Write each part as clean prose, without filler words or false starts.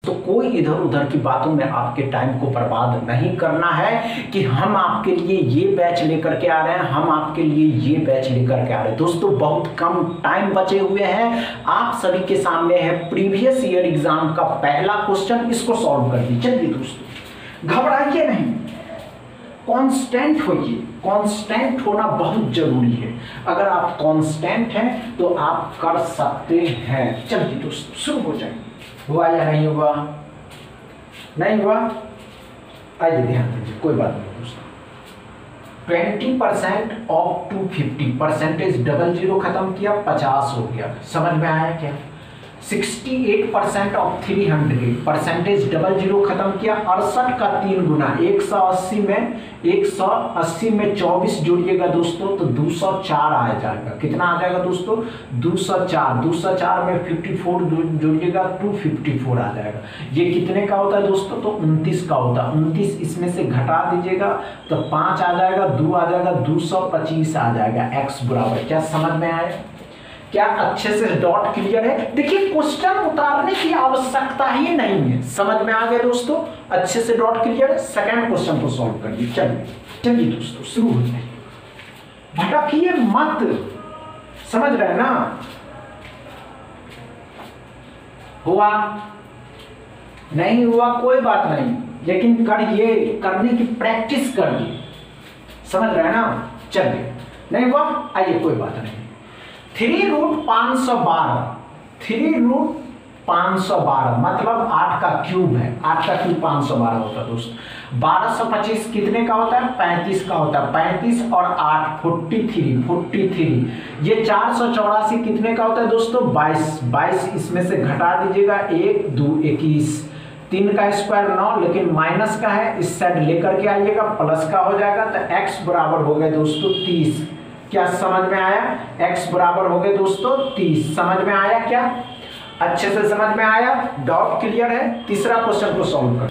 तो कोई इधर उधर की बातों में आपके टाइम को बर्बाद नहीं करना है कि हम आपके लिए ये बैच लेकर के आ रहे हैं, हम आपके लिए ये बैच लेकर के आ रहे हैं। दोस्तों बहुत कम टाइम बचे हुए हैं, आप सभी के सामने है प्रीवियस ईयर एग्जाम का पहला क्वेश्चन, इसको सॉल्व कर दीजिए। चलिए दोस्तों घबराइए नहीं, कांस्टेंट होइए, कांस्टेंट होना बहुत जरूरी है। अगर आप कांस्टेंट हैं तो आप कर सकते हैं। चलिए दोस्तों शुरू हो जाए। हुआ या नहीं हुआ? नहीं हुआ? आइए ध्यान दीजिए, कोई बात नहीं दोस्तों। 20% ऑफ 250 परसेंटेज डबल जीरो खत्म किया, 50 हो गया। समझ में आया क्या? 68% ऑफ 300 परसेंटेज डबल जीरो खत्म किया, 68 का 3 गुना 180 में 24 जोड़िएगा दोस्तों तो 204 आ जाएगा। कितना आ जाएगा दोस्तों? 204 में 54 जोड़िएगा 254 आ जाएगा। ये कितने का होता है दोस्तों? तो 29 का होता है। 29 इसमें से घटा दीजिएगा तो 5 आ जाएगा, 2 आ जाएगा, 225 आ जाएगा। x बराबर, क्या समझ में आया? क्या अच्छे से डॉट क्लियर है? देखिए क्वेश्चन उतारने की आवश्यकता ही नहीं है। समझ में आ गया दोस्तों? अच्छे से डॉट क्लियर है। सेकंड क्वेश्चन को सॉल्व करिए। चलिए दोस्तों शुरू हो जाइए, भटकिए मत। समझ रहे हैं ना? हुआ नहीं हुआ कोई बात नहीं, लेकिन करिए, करने की प्रैक्टिस करिए। समझ रहे हैं ना? चलिए नहीं हुआ, आइए कोई बात नहीं। 3√512 3√512 मतलब 8 का क्यूब है। 8 का क्यूब 512 होता है दोस्तों। 1225 कितने का होता है? 35 का होता है। 35 और 8 43। ये 484 कितने का होता है दोस्तों? 22 इसमें से घटा दीजिएगा, 1 2 21, 3 का स्क्वायर 9, लेकिन माइनस का है, इस साइड लेकर के आइएगा, प्लस का हो जाएगा तो x बराबर हो गया दोस्तों 30। क्या समझ में आया? x बराबर हो गए दोस्तों 30। समझ में आया क्या? अच्छे से समझ में आया? डाउट क्लियर है? तीसरा क्वेश्चन को सॉल्व कर।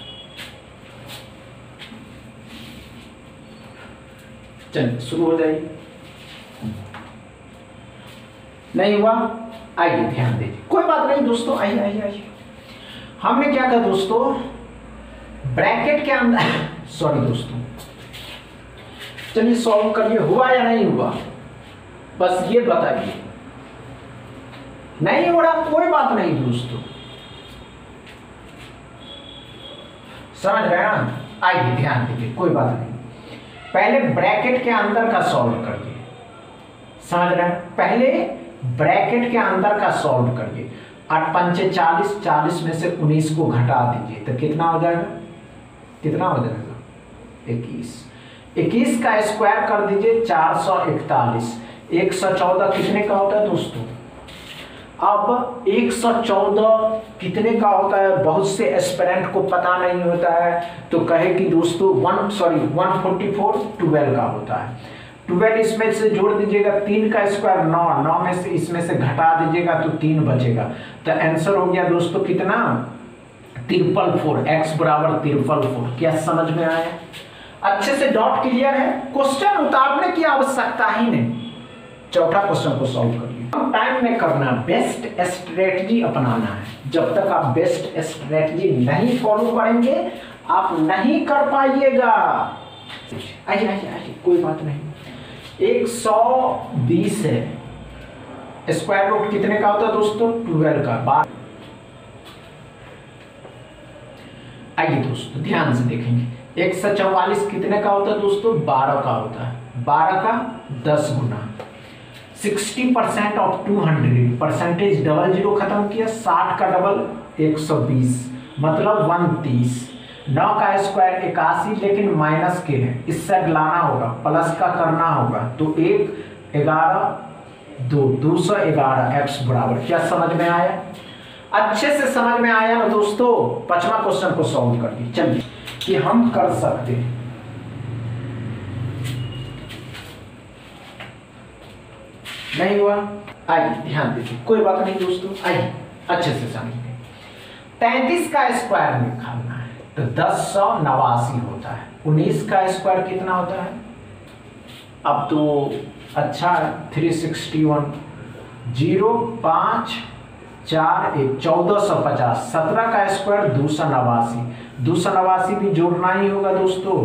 चलिए शुरू हो जाइए। नहीं हुआ? आइए ध्यान दीजिए, कोई बात नहीं दोस्तों। आइए हमने क्या कहा दोस्तों? ब्रैकेट के अंदर सॉरी दोस्तों, चलिए सॉल्व करिए। हुआ या नहीं हुआ बस ये बताइए। नहीं हो रहा कोई बात नहीं दोस्तों, समझ रहे हैं ना? आइए ध्यान दीजिए, कोई बात नहीं। पहले ब्रैकेट के अंदर का सॉल्व करिए। समझ रहे हैं? पहले ब्रैकेट के अंदर का सॉल्व करिए। 8 पंचे 40, 40 में से 19 को घटा दीजिए तो कितना हो जाएगा? कितना हो जाएगा? 21। 21 का स्क्वायर कर दीजिए 441। 114 कितने का होता है दोस्तों? अब 114 कितने का होता है? बहुत से एस्पिरेंट को पता नहीं होता है तो कहे कि दोस्तों 144 12 का होता है। 12 इसमें से जोड़ दीजिएगा, 3 का स्क्वायर 9 में से इसमें से घटा दीजिएगा तो 3 बचेगा। तो आंसर हो गया दोस्तों कितना? 434। x बराबर 434। क्या समझ में आया? अच्छे से डॉट क्लियर है? क्वेश्चन उतारने की आवश्यकता ही नहीं। चौथा क्वेश्चन को सॉल्व करिए। टाइम में करना, बेस्ट स्ट्रेटजी अपनाना है। जब तक आप बेस्ट स्ट्रेटजी नहीं फॉलो करेंगे आप नहीं कर पाइएगा। आइए कोई बात नहीं। 120 है, स्क्वायर रूट कितने का होता है दोस्तों? 12 का। आइए दोस्तों ध्यान से देखेंगे। 144 कितने का होता है दोस्तों? 12 का होता है। 12 का 10 गुना। 60% ऑफ 200 परसेंटेज डबल जीरो खत्म किया, 60 का डबल 120 मतलब 130। 9 का स्क्वायर 81, लेकिन माइनस के है, इस साइड लाना होगा, प्लस का करना होगा तो 1 11 2 211 x बराबर। क्या समझ में आया? अच्छे से समझ में आया ना दोस्तों? पांचवा क्वेश्चन को सॉल्व करिए। चलिए कि हम कर सकते हैं। नहीं हुआ? आइए ध्यान दीजिए, कोई बात नहीं दोस्तों। आइए अच्छे से समझिए। 33 का स्क्वायर निकालना है तो 1089 होता है। 19 का स्क्वायर कितना होता है? अब तो अच्छा 361 0 5 4 1 1450, 17 का स्क्वायर 289, 289 भी जोड़ना ही होगा दोस्तों।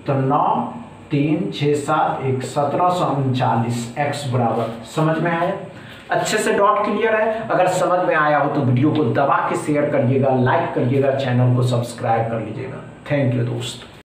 तो 9 3 6 7 1 1739 x बराबर। समझ में आया? अच्छे से डॉट क्लियर है? अगर समझ में आया हो तो वीडियो को दबा के शेयर करिएगा, लाइक करिएगा, चैनल को सब्सक्राइब कर लीजिएगा। थैंक यू दोस्त।